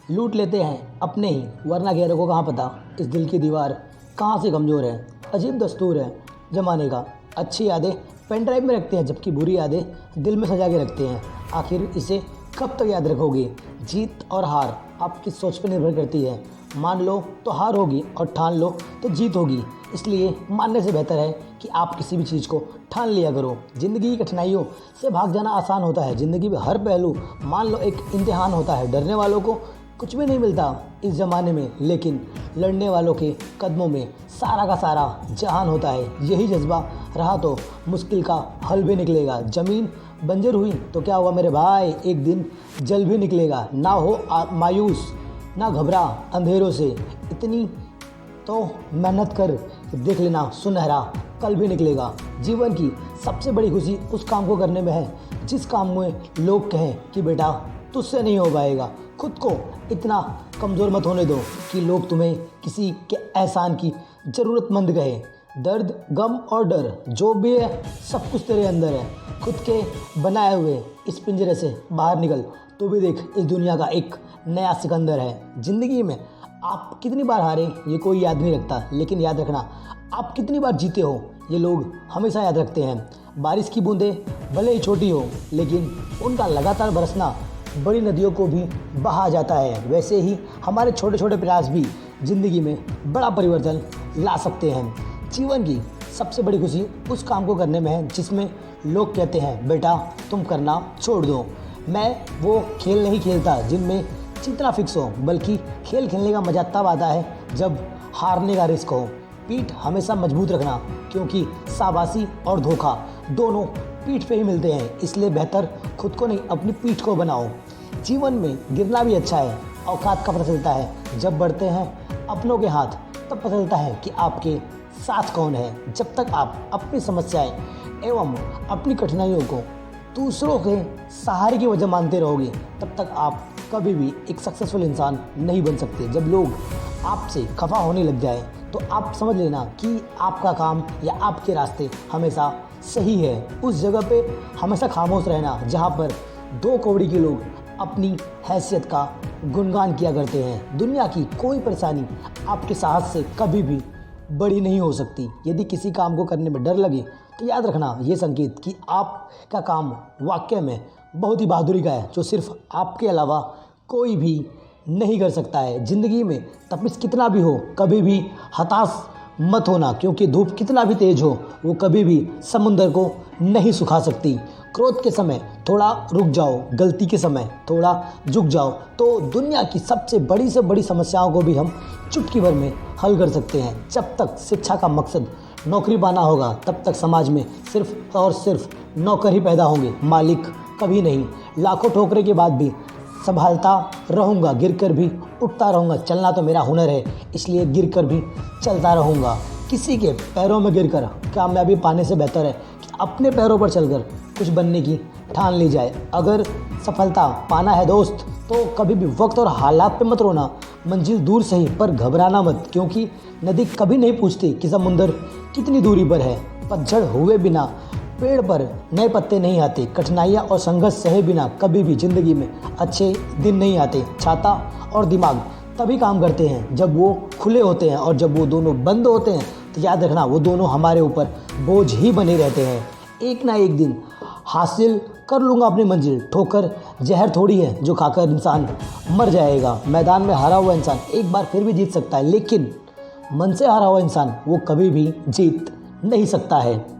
लूट लेते हैं अपने ही, वरना गैरों को कहाँ पता इस दिल की दीवार कहाँ से कमज़ोर है। अजीब दस्तूर है ज़माने का। अच्छी यादें पेन ड्राइव में रखते हैं, जबकि बुरी यादें दिल में सजा के रखते हैं। आखिर इसे कब तक याद रखोगे? जीत और हार आपकी सोच पर निर्भर करती है। मान लो तो हार होगी और ठान लो तो जीत होगी। इसलिए मानने से बेहतर है कि आप किसी भी चीज़ को ठान लिया करो। ज़िंदगी की कठिनाइयों से भाग जाना आसान होता है। ज़िंदगी में हर पहलू मान लो एक इम्तिहान होता है। डरने वालों को कुछ भी नहीं मिलता इस ज़माने में, लेकिन लड़ने वालों के कदमों में सारा का सारा जहान होता है। यही जज्बा रहा तो मुश्किल का हल भी निकलेगा। ज़मीन बंजर हुई तो क्या हुआ मेरे भाई, एक दिन जल भी निकलेगा। ना हो मायूस, ना घबरा अंधेरों से, इतनी तो मेहनत कर, देख लेना सुनहरा कल भी निकलेगा। जीवन की सबसे बड़ी खुशी उस काम को करने में है जिस काम में लोग कहें कि बेटा तुझसे नहीं हो पाएगा। खुद को इतना कमज़ोर मत होने दो कि लोग तुम्हें किसी के एहसान की ज़रूरतमंद कहे। दर्द, गम और डर जो भी है सब कुछ तेरे अंदर है। खुद के बनाए हुए इस पिंजरे से बाहर निकल तो भी देख इस दुनिया का एक नया सिकंदर है। ज़िंदगी में आप कितनी बार हारे ये कोई याद नहीं रखता, लेकिन याद रखना आप कितनी बार जीते हो ये लोग हमेशा याद रखते हैं। बारिश की बूंदें भले ही छोटी हो, लेकिन उनका लगातार बरसना बड़ी नदियों को भी बहा जाता है। वैसे ही हमारे छोटे छोटे प्रयास भी ज़िंदगी में बड़ा परिवर्तन ला सकते हैं। जीवन की सबसे बड़ी खुशी उस काम को करने में है जिसमें लोग कहते हैं बेटा तुम करना छोड़ दो। मैं वो खेल नहीं खेलता जिनमें जीतना फिक्स हो, बल्कि खेल खेलने का मज़ा तब आता है जब हारने का रिस्क हो। पीठ हमेशा मजबूत रखना, क्योंकि शाबाशी और धोखा दोनों पीठ पे ही मिलते हैं। इसलिए बेहतर खुद को नहीं अपनी पीठ को बनाओ। जीवन में गिरना भी अच्छा है। औकात का पता चलता है जब बढ़ते हैं अपनों के हाथ, तब पता चलता है कि आपके साथ कौन है। जब तक आप अपनी समस्याएं एवं अपनी कठिनाइयों को दूसरों के सहारे की वजह मानते रहोगे, तब तक आप कभी भी एक सक्सेसफुल इंसान नहीं बन सकते। जब लोग आपसे खफा होने लग जाए तो आप समझ लेना कि आपका काम या आपके रास्ते हमेशा सही है। उस जगह पे हमेशा खामोश रहना जहाँ पर दो कौड़ी के लोग अपनी हैसियत का गुणगान किया करते हैं। दुनिया की कोई परेशानी आपके साहस से कभी भी बड़ी नहीं हो सकती। यदि किसी काम को करने में डर लगे तो याद रखना ये संकेत कि आपका काम वाकई में बहुत ही बहादुरी का है, जो सिर्फ आपके अलावा कोई भी नहीं कर सकता है। ज़िंदगी में तपिश कितना भी हो, कभी भी हताश मत होना, क्योंकि धूप कितना भी तेज हो वो कभी भी समुंदर को नहीं सुखा सकती। क्रोध के समय थोड़ा रुक जाओ, गलती के समय थोड़ा झुक जाओ, तो दुनिया की सबसे बड़ी से बड़ी समस्याओं को भी हम चुटकी भर में हल कर सकते हैं। जब तक शिक्षा का मकसद नौकरी पाना होगा, तब तक समाज में सिर्फ और सिर्फ नौकर ही पैदा होंगे, मालिक कभी नहीं। लाखों ठोकरे के बाद भी संभालता रहूँगा, गिरकर भी उठता रहूँगा। चलना तो मेरा हुनर है, इसलिए गिरकर भी चलता रहूँगा। किसी के पैरों में गिरकर कामयाबी पाने से बेहतर है कि अपने पैरों पर चलकर कुछ बनने की ठान ली जाए। अगर सफलता पाना है दोस्त, तो कभी भी वक्त और हालात पे मत रोना। मंजिल दूर सही पर घबराना मत, क्योंकि नदी कभी नहीं पूछती कि समुंदर कितनी दूरी पर है। पतझड़ हुए बिना पेड़ पर नए पत्ते नहीं आते। कठिनाइयाँ और संघर्ष सहे बिना कभी भी ज़िंदगी में अच्छे दिन नहीं आते। छाता और दिमाग तभी काम करते हैं जब वो खुले होते हैं, और जब वो दोनों बंद होते हैं तो याद रखना वो दोनों हमारे ऊपर बोझ ही बने रहते हैं। एक ना एक दिन हासिल कर लूँगा अपनी मंजिल। ठोकर जहर थोड़ी है जो खाकर इंसान मर जाएगा। मैदान में हारा हुआ इंसान एक बार फिर भी जीत सकता है, लेकिन मन से हारा हुआ इंसान वो कभी भी जीत नहीं सकता है।